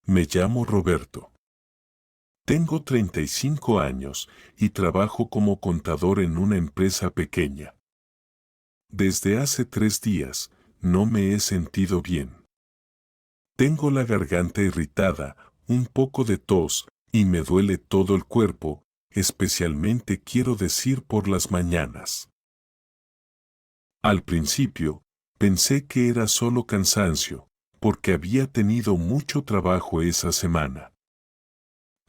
Me llamo Roberto. Tengo 35 años y trabajo como contador en una empresa pequeña. Desde hace 3 días no me he sentido bien. Tengo la garganta irritada, un poco de tos y me duele todo el cuerpo, especialmente quiero decir por las mañanas. Al principio, pensé que era solo cansancio, porque había tenido mucho trabajo esa semana.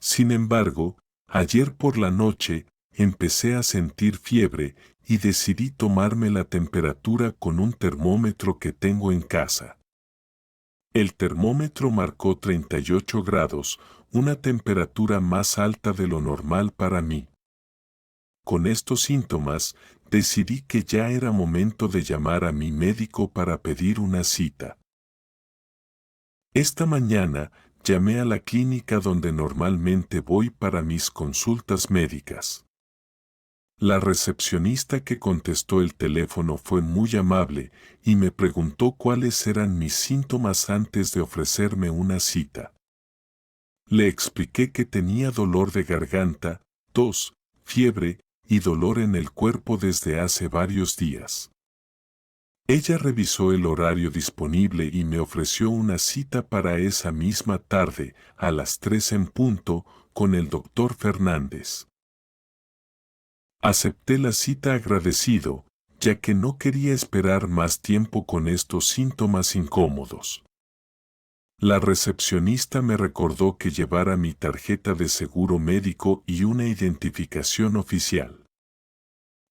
Sin embargo, ayer por la noche empecé a sentir fiebre y decidí tomarme la temperatura con un termómetro que tengo en casa. El termómetro marcó 38 grados, una temperatura más alta de lo normal para mí. Con estos síntomas, decidí que ya era momento de llamar a mi médico para pedir una cita. Esta mañana, llamé a la clínica donde normalmente voy para mis consultas médicas. La recepcionista que contestó el teléfono fue muy amable y me preguntó cuáles eran mis síntomas antes de ofrecerme una cita. Le expliqué que tenía dolor de garganta, tos, fiebre y dolor en el cuerpo desde hace varios días. Ella revisó el horario disponible y me ofreció una cita para esa misma tarde, a las 3 en punto, con el doctor Fernández. Acepté la cita agradecido, ya que no quería esperar más tiempo con estos síntomas incómodos. La recepcionista me recordó que llevara mi tarjeta de seguro médico y una identificación oficial.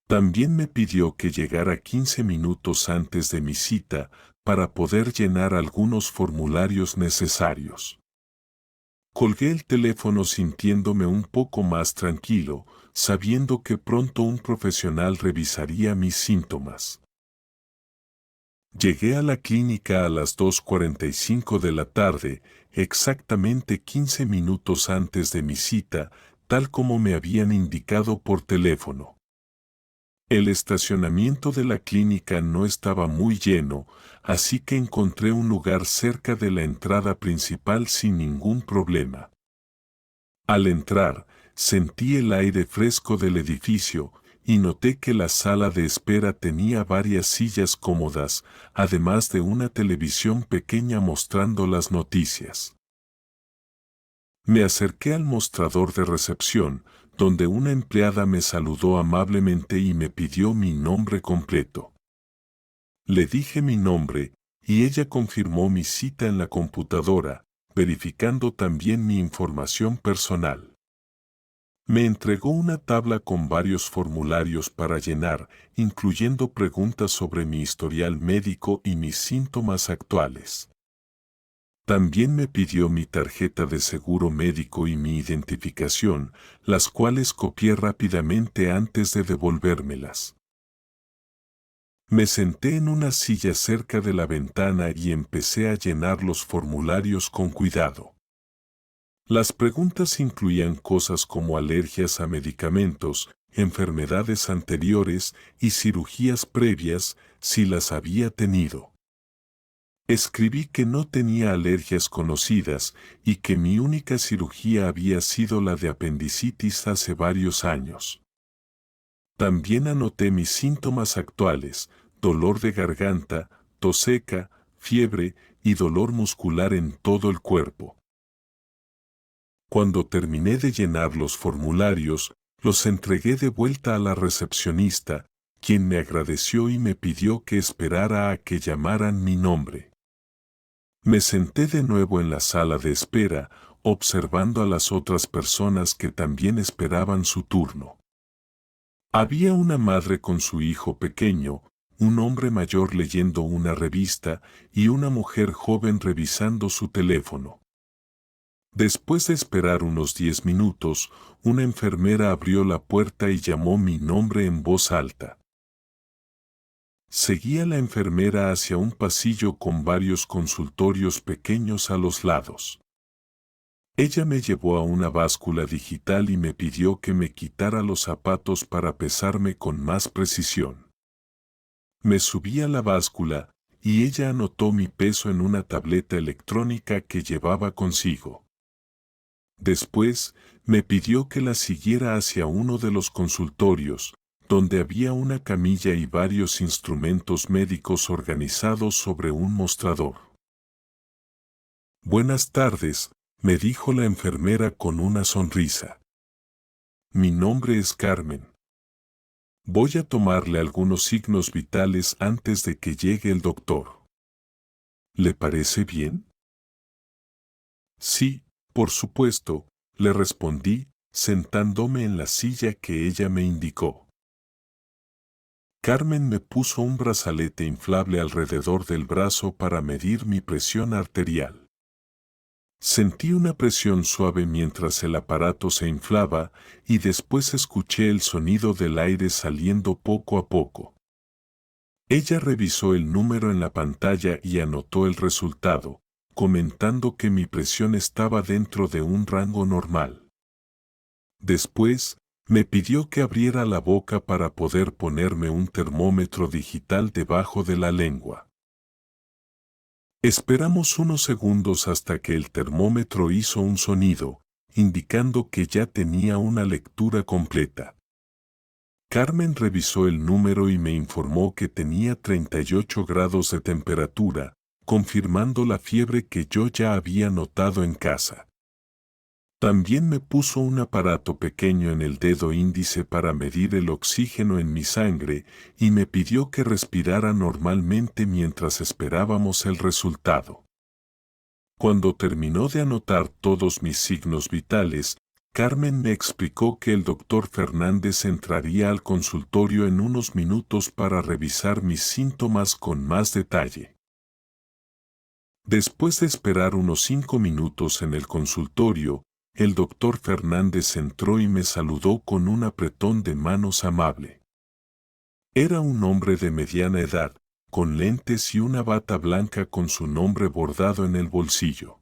También me pidió que llegara 15 minutos antes de mi cita para poder llenar algunos formularios necesarios. Colgué el teléfono sintiéndome un poco más tranquilo, sabiendo que pronto un profesional revisaría mis síntomas. Llegué a la clínica a las 2:45 de la tarde, exactamente 15 minutos antes de mi cita, tal como me habían indicado por teléfono. El estacionamiento de la clínica no estaba muy lleno, así que encontré un lugar cerca de la entrada principal sin ningún problema. Al entrar, sentí el aire fresco del edificio y noté que la sala de espera tenía varias sillas cómodas, además de una televisión pequeña mostrando las noticias. Me acerqué al mostrador de recepción, donde una empleada me saludó amablemente y me pidió mi nombre completo. Le dije mi nombre, y ella confirmó mi cita en la computadora, verificando también mi información personal. Me entregó una tabla con varios formularios para llenar, incluyendo preguntas sobre mi historial médico y mis síntomas actuales. También me pidió mi tarjeta de seguro médico y mi identificación, las cuales copié rápidamente antes de devolvérmelas. Me senté en una silla cerca de la ventana y empecé a llenar los formularios con cuidado. Las preguntas incluían cosas como alergias a medicamentos, enfermedades anteriores y cirugías previas, si las había tenido. Escribí que no tenía alergias conocidas y que mi única cirugía había sido la de apendicitis hace varios años. También anoté mis síntomas actuales: dolor de garganta, tos seca, fiebre y dolor muscular en todo el cuerpo. Cuando terminé de llenar los formularios, los entregué de vuelta a la recepcionista, quien me agradeció y me pidió que esperara a que llamaran mi nombre. Me senté de nuevo en la sala de espera, observando a las otras personas que también esperaban su turno. Había una madre con su hijo pequeño, un hombre mayor leyendo una revista y una mujer joven revisando su teléfono. Después de esperar unos 10 minutos, una enfermera abrió la puerta y llamó mi nombre en voz alta. Seguí a la enfermera hacia un pasillo con varios consultorios pequeños a los lados. Ella me llevó a una báscula digital y me pidió que me quitara los zapatos para pesarme con más precisión. Me subí a la báscula y ella anotó mi peso en una tableta electrónica que llevaba consigo. Después, me pidió que la siguiera hacia uno de los consultorios, donde había una camilla y varios instrumentos médicos organizados sobre un mostrador. Buenas tardes, me dijo la enfermera con una sonrisa. Mi nombre es Carmen. Voy a tomarle algunos signos vitales antes de que llegue el doctor. ¿Le parece bien? Sí, por supuesto, le respondí, sentándome en la silla que ella me indicó. Carmen me puso un brazalete inflable alrededor del brazo para medir mi presión arterial. Sentí una presión suave mientras el aparato se inflaba y después escuché el sonido del aire saliendo poco a poco. Ella revisó el número en la pantalla y anotó el resultado, comentando que mi presión estaba dentro de un rango normal. Después, me pidió que abriera la boca para poder ponerme un termómetro digital debajo de la lengua. Esperamos unos segundos hasta que el termómetro hizo un sonido, indicando que ya tenía una lectura completa. Carmen revisó el número y me informó que tenía 38 grados de temperatura, confirmando la fiebre que yo ya había notado en casa. También me puso un aparato pequeño en el dedo índice para medir el oxígeno en mi sangre y me pidió que respirara normalmente mientras esperábamos el resultado. Cuando terminó de anotar todos mis signos vitales, Carmen me explicó que el doctor Fernández entraría al consultorio en unos minutos para revisar mis síntomas con más detalle. Después de esperar unos 5 minutos en el consultorio, el doctor Fernández entró y me saludó con un apretón de manos amable. Era un hombre de mediana edad, con lentes y una bata blanca con su nombre bordado en el bolsillo.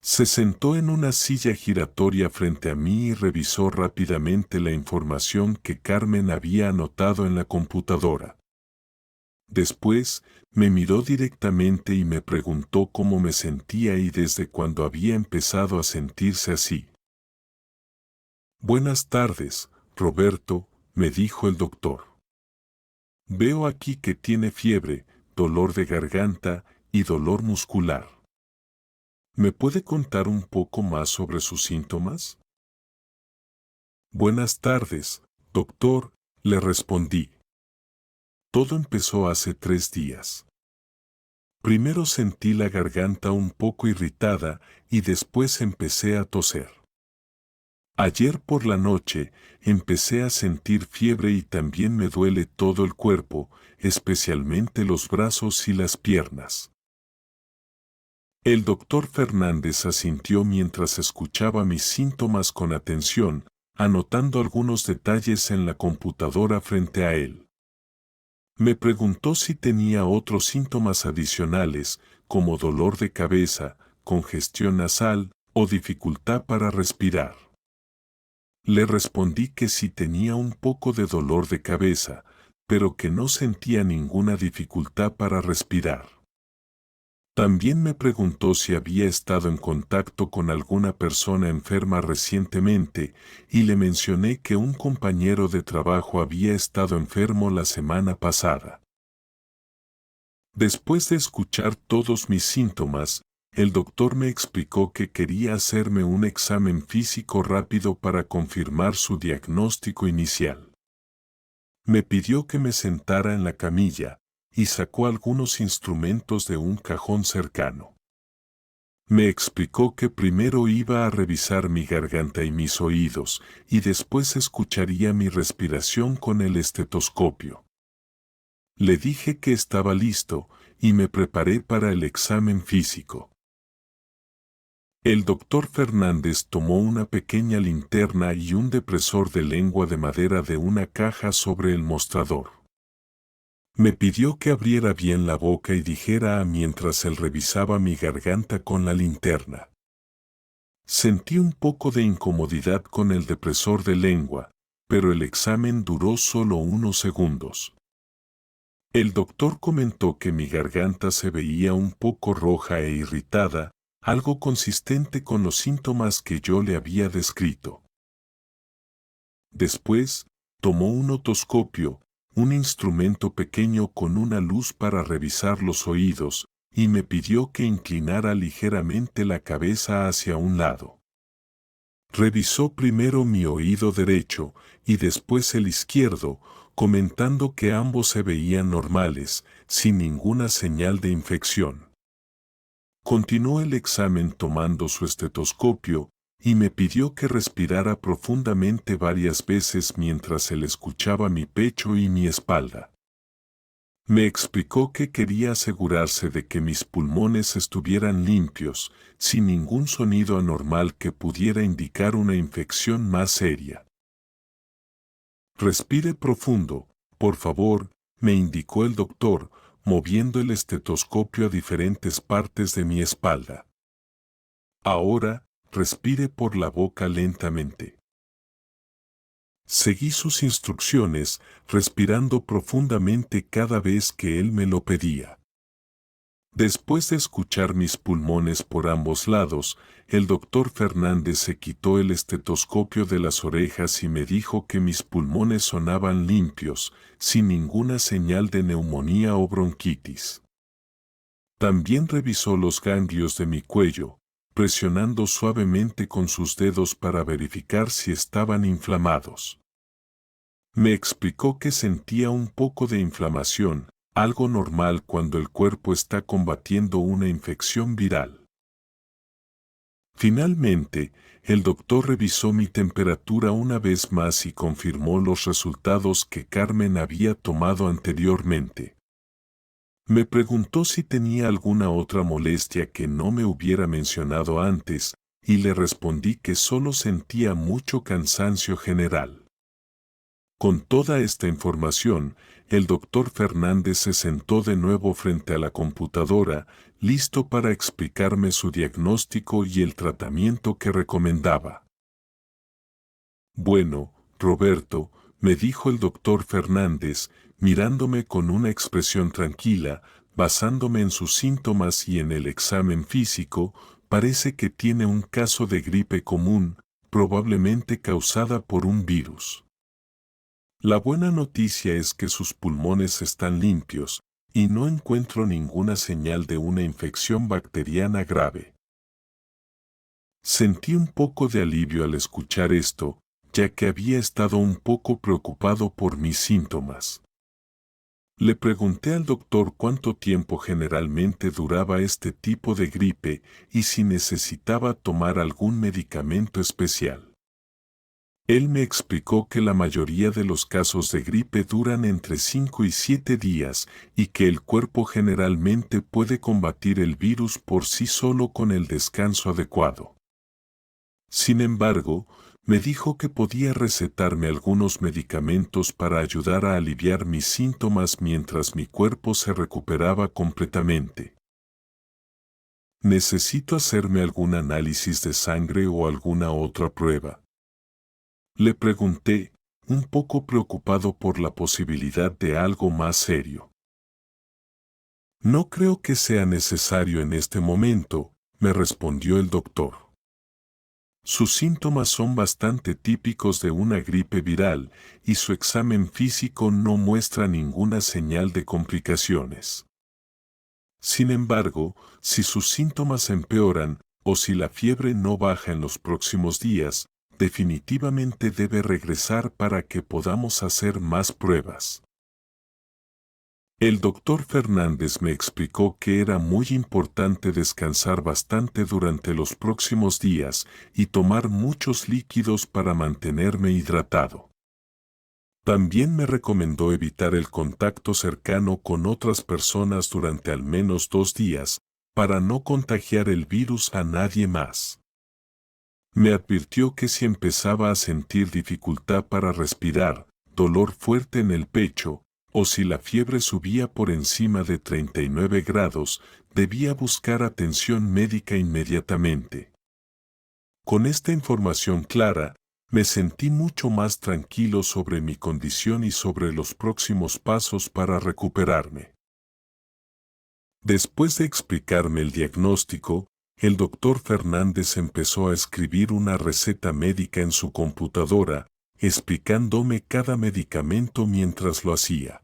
Se sentó en una silla giratoria frente a mí y revisó rápidamente la información que Carmen había anotado en la computadora. Después, me miró directamente y me preguntó cómo me sentía y desde cuándo había empezado a sentirse así. Buenas tardes, Roberto, me dijo el doctor. Veo aquí que tiene fiebre, dolor de garganta y dolor muscular. ¿Me puede contar un poco más sobre sus síntomas? Buenas tardes, doctor, le respondí. Todo empezó hace 3 días. Primero sentí la garganta un poco irritada y después empecé a toser. Ayer por la noche empecé a sentir fiebre y también me duele todo el cuerpo, especialmente los brazos y las piernas. El doctor Fernández asintió mientras escuchaba mis síntomas con atención, anotando algunos detalles en la computadora frente a él. Me preguntó si tenía otros síntomas adicionales, como dolor de cabeza, congestión nasal o dificultad para respirar. Le respondí que sí tenía un poco de dolor de cabeza, pero que no sentía ninguna dificultad para respirar. También me preguntó si había estado en contacto con alguna persona enferma recientemente y le mencioné que un compañero de trabajo había estado enfermo la semana pasada. Después de escuchar todos mis síntomas, el doctor me explicó que quería hacerme un examen físico rápido para confirmar su diagnóstico inicial. Me pidió que me sentara en la camilla y sacó algunos instrumentos de un cajón cercano. Me explicó que primero iba a revisar mi garganta y mis oídos y después escucharía mi respiración con el estetoscopio. Le dije que estaba listo y me preparé para el examen físico. El doctor Fernández tomó una pequeña linterna y un depresor de lengua de madera de una caja sobre el mostrador. Me pidió que abriera bien la boca y dijera mientras él revisaba mi garganta con la linterna. Sentí un poco de incomodidad con el depresor de lengua, pero el examen duró solo unos segundos. El doctor comentó que mi garganta se veía un poco roja e irritada, algo consistente con los síntomas que yo le había descrito. Después, tomó un otoscopio, un instrumento pequeño con una luz para revisar los oídos, y me pidió que inclinara ligeramente la cabeza hacia un lado. Revisó primero mi oído derecho y después el izquierdo, comentando que ambos se veían normales, sin ninguna señal de infección. Continuó el examen tomando su estetoscopio y me pidió que respirara profundamente varias veces mientras él escuchaba mi pecho y mi espalda. Me explicó que quería asegurarse de que mis pulmones estuvieran limpios, sin ningún sonido anormal que pudiera indicar una infección más seria. Respire profundo, por favor, me indicó el doctor, moviendo el estetoscopio a diferentes partes de mi espalda. Ahora, respire por la boca lentamente. Seguí sus instrucciones, respirando profundamente cada vez que él me lo pedía. Después de escuchar mis pulmones por ambos lados, el doctor Fernández se quitó el estetoscopio de las orejas y me dijo que mis pulmones sonaban limpios, sin ninguna señal de neumonía o bronquitis. También revisó los ganglios de mi cuello, presionando suavemente con sus dedos para verificar si estaban inflamados. Me explicó que sentía un poco de inflamación, algo normal cuando el cuerpo está combatiendo una infección viral. Finalmente, el doctor revisó mi temperatura una vez más y confirmó los resultados que Carmen había tomado anteriormente. Me preguntó si tenía alguna otra molestia que no me hubiera mencionado antes, y le respondí que solo sentía mucho cansancio general. Con toda esta información, el doctor Fernández se sentó de nuevo frente a la computadora, listo para explicarme su diagnóstico y el tratamiento que recomendaba. Bueno, Roberto, me dijo el doctor Fernández, mirándome con una expresión tranquila, basándome en sus síntomas y en el examen físico, parece que tiene un caso de gripe común, probablemente causada por un virus. La buena noticia es que sus pulmones están limpios, y no encuentro ninguna señal de una infección bacteriana grave. Sentí un poco de alivio al escuchar esto, ya que había estado un poco preocupado por mis síntomas. Le pregunté al doctor cuánto tiempo generalmente duraba este tipo de gripe y si necesitaba tomar algún medicamento especial. Él me explicó que la mayoría de los casos de gripe duran entre 5 y 7 días y que el cuerpo generalmente puede combatir el virus por sí solo con el descanso adecuado. Sin embargo, me dijo que podía recetarme algunos medicamentos para ayudar a aliviar mis síntomas mientras mi cuerpo se recuperaba completamente. ¿Necesito hacerme algún análisis de sangre o alguna otra prueba?, le pregunté, un poco preocupado por la posibilidad de algo más serio. No creo que sea necesario en este momento, me respondió el doctor. Sus síntomas son bastante típicos de una gripe viral y su examen físico no muestra ninguna señal de complicaciones. Sin embargo, si sus síntomas empeoran o si la fiebre no baja en los próximos días, definitivamente debe regresar para que podamos hacer más pruebas. El doctor Fernández me explicó que era muy importante descansar bastante durante los próximos días y tomar muchos líquidos para mantenerme hidratado. También me recomendó evitar el contacto cercano con otras personas durante al menos 2 días, para no contagiar el virus a nadie más. Me advirtió que si empezaba a sentir dificultad para respirar, dolor fuerte en el pecho, o si la fiebre subía por encima de 39 grados, debía buscar atención médica inmediatamente. Con esta información clara, Me sentí mucho más tranquilo sobre mi condición y sobre los próximos pasos para recuperarme. Después de explicarme el diagnóstico, el doctor Fernández empezó a escribir una receta médica en su computadora, explicándome cada medicamento mientras lo hacía.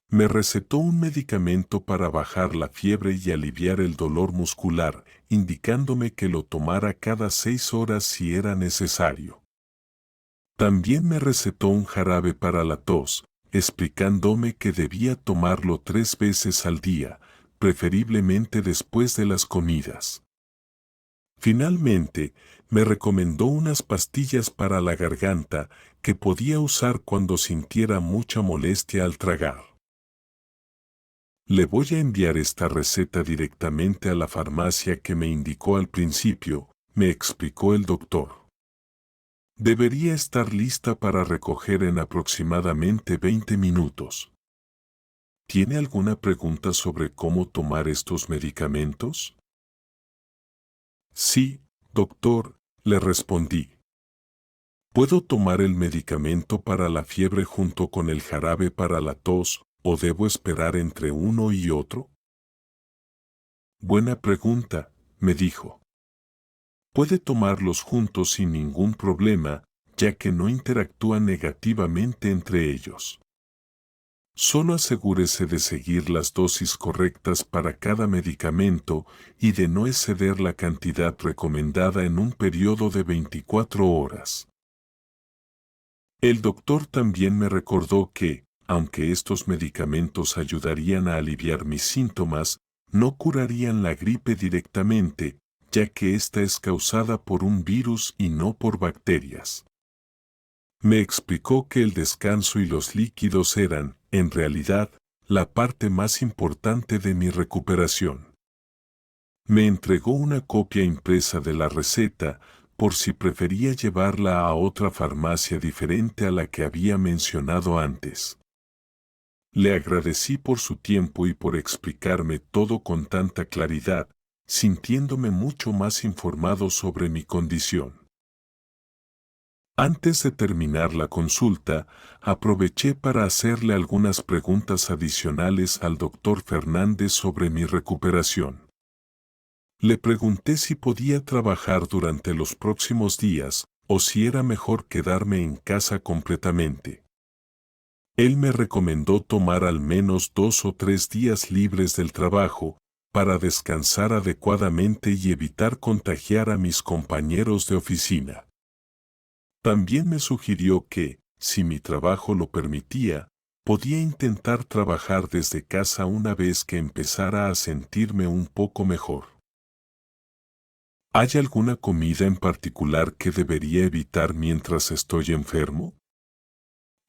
Me recetó un medicamento para bajar la fiebre y aliviar el dolor muscular, indicándome que lo tomara cada 6 horas si era necesario. También me recetó un jarabe para la tos, explicándome que debía tomarlo 3 veces al día, preferiblemente después de las comidas. Finalmente, me recomendó unas pastillas para la garganta que podía usar cuando sintiera mucha molestia al tragar. Le voy a enviar esta receta directamente a la farmacia que me indicó al principio, me explicó el doctor. Debería estar lista para recoger en aproximadamente 20 minutos. ¿Tiene alguna pregunta sobre cómo tomar estos medicamentos? Sí, doctor, le respondí. ¿Puedo tomar el medicamento para la fiebre junto con el jarabe para la tos, o debo esperar entre uno y otro? Buena pregunta, me dijo. Puede tomarlos juntos sin ningún problema, ya que no interactúan negativamente entre ellos. Solo asegúrese de seguir las dosis correctas para cada medicamento y de no exceder la cantidad recomendada en un periodo de 24 horas. El doctor también me recordó que, aunque estos medicamentos ayudarían a aliviar mis síntomas, no curarían la gripe directamente, ya que ésta es causada por un virus y no por bacterias. Me explicó que el descanso y los líquidos eran, en realidad, la parte más importante de mi recuperación. Me entregó una copia impresa de la receta, por si prefería llevarla a otra farmacia diferente a la que había mencionado antes. Le agradecí por su tiempo y por explicarme todo con tanta claridad, sintiéndome mucho más informado sobre mi condición. Antes de terminar la consulta, aproveché para hacerle algunas preguntas adicionales al doctor Fernández sobre mi recuperación. Le pregunté si podía trabajar durante los próximos días o si era mejor quedarme en casa completamente. Él me recomendó tomar al menos 2 o 3 días libres del trabajo para descansar adecuadamente y evitar contagiar a mis compañeros de oficina. También me sugirió que, si mi trabajo lo permitía, podía intentar trabajar desde casa una vez que empezara a sentirme un poco mejor. ¿Hay alguna comida en particular que debería evitar mientras estoy enfermo?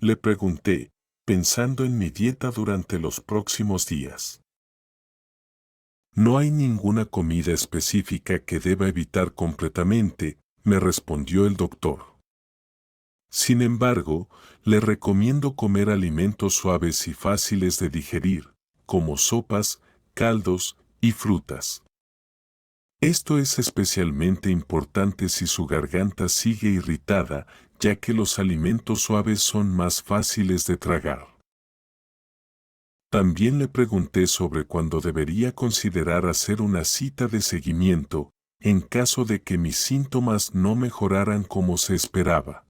Le pregunté, pensando en mi dieta durante los próximos días. No hay ninguna comida específica que deba evitar completamente, me respondió el doctor. Sin embargo, le recomiendo comer alimentos suaves y fáciles de digerir, como sopas, caldos y frutas. Esto es especialmente importante si su garganta sigue irritada, ya que los alimentos suaves son más fáciles de tragar. También le pregunté sobre cuándo debería considerar hacer una cita de seguimiento, en caso de que mis síntomas no mejoraran como se esperaba.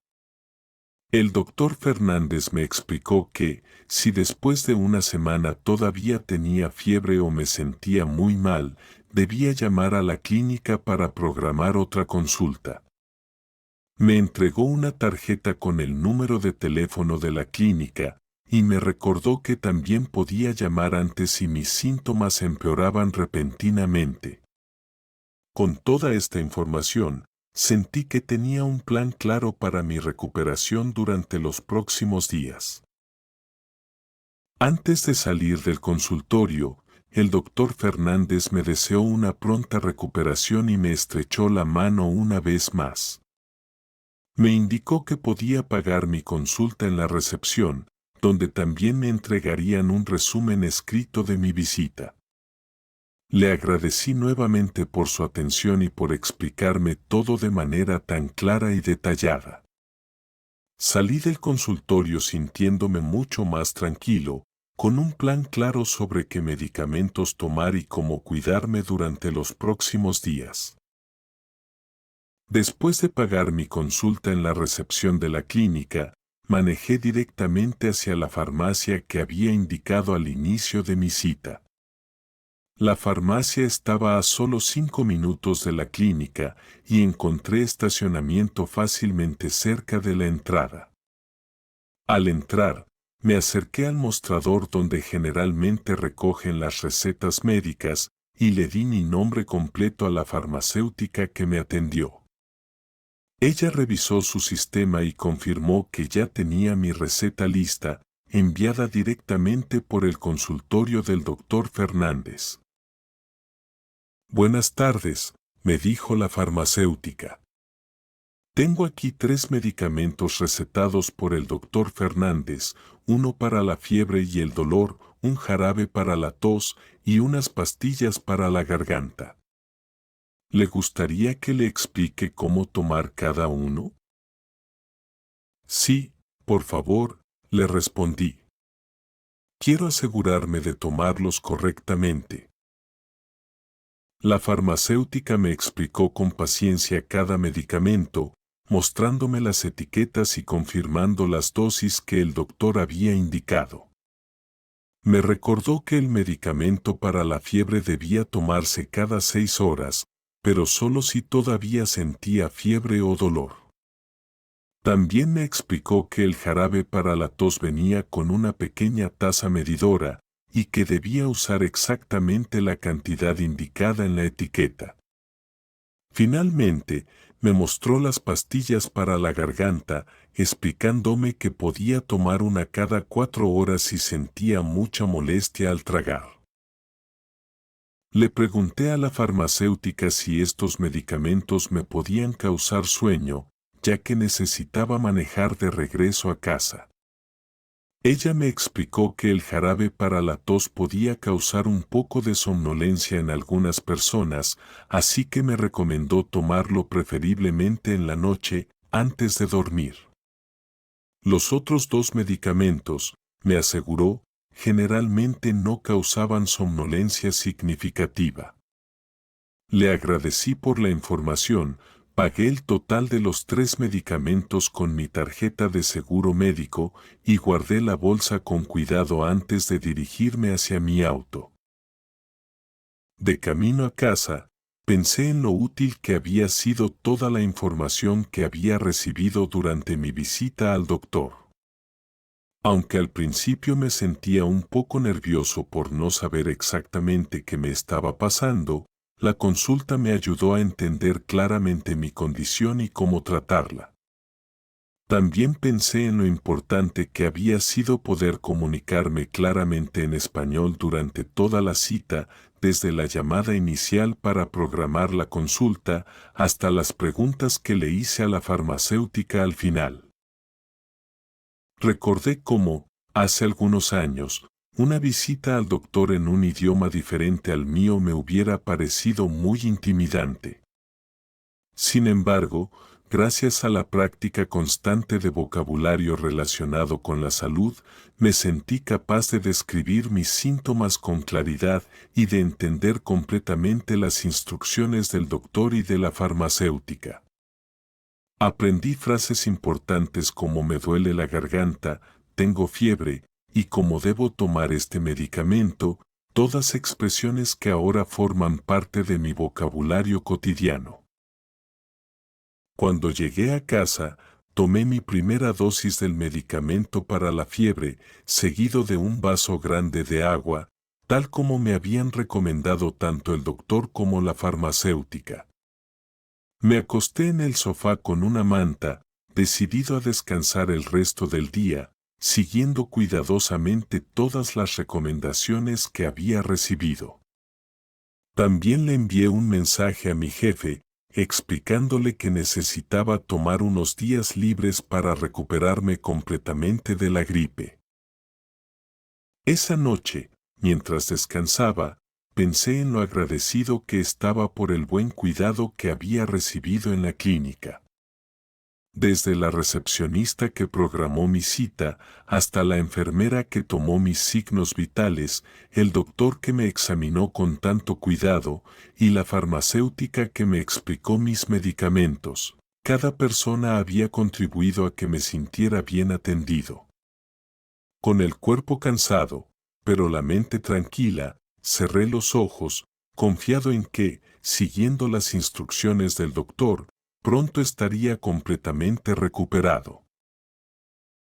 El doctor Fernández me explicó que, si después de una semana todavía tenía fiebre o me sentía muy mal, debía llamar a la clínica para programar otra consulta. Me entregó una tarjeta con el número de teléfono de la clínica, y me recordó que también podía llamar antes si mis síntomas empeoraban repentinamente. Con toda esta información, sentí que tenía un plan claro para mi recuperación durante los próximos días. Antes de salir del consultorio, el doctor Fernández me deseó una pronta recuperación y me estrechó la mano una vez más. Me indicó que podía pagar mi consulta en la recepción, donde también me entregarían un resumen escrito de mi visita. Le agradecí nuevamente por su atención y por explicarme todo de manera tan clara y detallada. Salí del consultorio sintiéndome mucho más tranquilo, con un plan claro sobre qué medicamentos tomar y cómo cuidarme durante los próximos días. Después de pagar mi consulta en la recepción de la clínica, manejé directamente hacia la farmacia que había indicado al inicio de mi cita. La farmacia estaba a solo 5 minutos de la clínica y encontré estacionamiento fácilmente cerca de la entrada. Al entrar, me acerqué al mostrador donde generalmente recogen las recetas médicas y le di mi nombre completo a la farmacéutica que me atendió. Ella revisó su sistema y confirmó que ya tenía mi receta lista, enviada directamente por el consultorio del doctor Fernández. Buenas tardes, me dijo la farmacéutica. Tengo aquí 3 medicamentos recetados por el doctor Fernández, uno para la fiebre y el dolor, un jarabe para la tos y unas pastillas para la garganta. ¿Le gustaría que le explique cómo tomar cada uno? Sí, por favor, le respondí. Quiero asegurarme de tomarlos correctamente. La farmacéutica me explicó con paciencia cada medicamento, mostrándome las etiquetas y confirmando las dosis que el doctor había indicado. Me recordó que el medicamento para la fiebre debía tomarse cada 6 horas, pero solo si todavía sentía fiebre o dolor. También me explicó que el jarabe para la tos venía con una pequeña taza medidora, y que debía usar exactamente la cantidad indicada en la etiqueta. Finalmente, me mostró las pastillas para la garganta, explicándome que podía tomar una cada 4 horas si sentía mucha molestia al tragar. Le pregunté a la farmacéutica si estos medicamentos me podían causar sueño, ya que necesitaba manejar de regreso a casa. Ella me explicó que el jarabe para la tos podía causar un poco de somnolencia en algunas personas, así que me recomendó tomarlo preferiblemente en la noche, antes de dormir. Los otros 2 medicamentos, me aseguró, generalmente no causaban somnolencia significativa. Le agradecí por la información. Pagué el total de los 3 medicamentos con mi tarjeta de seguro médico y guardé la bolsa con cuidado antes de dirigirme hacia mi auto. De camino a casa, pensé en lo útil que había sido toda la información que había recibido durante mi visita al doctor. Aunque al principio me sentía un poco nervioso por no saber exactamente qué me estaba pasando, la consulta me ayudó a entender claramente mi condición y cómo tratarla. También pensé en lo importante que había sido poder comunicarme claramente en español durante toda la cita, desde la llamada inicial para programar la consulta hasta las preguntas que le hice a la farmacéutica al final. Recordé cómo, hace algunos años, una visita al doctor en un idioma diferente al mío me hubiera parecido muy intimidante. Sin embargo, gracias a la práctica constante de vocabulario relacionado con la salud, me sentí capaz de describir mis síntomas con claridad y de entender completamente las instrucciones del doctor y de la farmacéutica. Aprendí frases importantes como me duele la garganta, tengo fiebre, y cómo debo tomar este medicamento, todas expresiones que ahora forman parte de mi vocabulario cotidiano. Cuando llegué a casa, tomé mi primera dosis del medicamento para la fiebre, seguido de un vaso grande de agua, tal como me habían recomendado tanto el doctor como la farmacéutica. Me acosté en el sofá con una manta, decidido a descansar el resto del día, siguiendo cuidadosamente todas las recomendaciones que había recibido. También le envié un mensaje a mi jefe, explicándole que necesitaba tomar unos días libres para recuperarme completamente de la gripe. Esa noche, mientras descansaba, pensé en lo agradecido que estaba por el buen cuidado que había recibido en la clínica. Desde la recepcionista que programó mi cita, hasta la enfermera que tomó mis signos vitales, el doctor que me examinó con tanto cuidado, y la farmacéutica que me explicó mis medicamentos, cada persona había contribuido a que me sintiera bien atendido. Con el cuerpo cansado, pero la mente tranquila, cerré los ojos, confiado en que, siguiendo las instrucciones del doctor, pronto estaría completamente recuperado.